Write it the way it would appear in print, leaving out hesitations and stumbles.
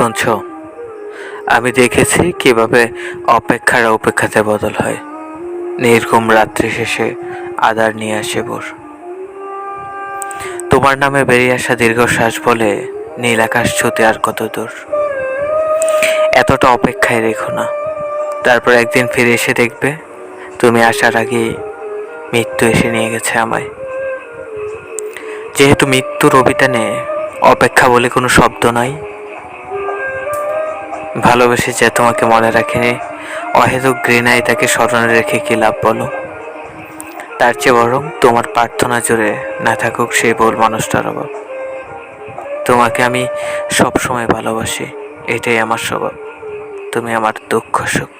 শুনছ, আমি দেখেছি কিভাবে অপেক্ষার অপেক্ষাতে বদল হয়। নির্ঘুম রাত্রি শেষে আধার নিয়ে আসে ভোর। তোমার নামে বেরিয়ে আসা দীর্ঘশ্বাস বলে নীল আকাশ ছুতে আর কত দূর। এতটা অপেক্ষায় রেখো না, তারপর একদিন ফিরে এসে দেখবে তুমি আসার আগেই মৃত্যু এসে নিয়ে গেছে আমায়। যেহেতু মৃত্যুর অভিধানে অপেক্ষা বলে কোনো শব্দ নাই, ভালোবেসে যে তোমাকে মনে রাখেনি, অহেতুক ঘৃণায় তাকে স্মরণে রেখে কি লাভ বলো? তার চেয়ে বরং তোমার প্রার্থনা জুড়ে না থাকুক সেই ভুল মানুষটার অভাব। তোমাকে আমি সব সময় ভালোবাসি, এটাই আমার স্বভাব। তুমি আমার দুঃখ সুখ।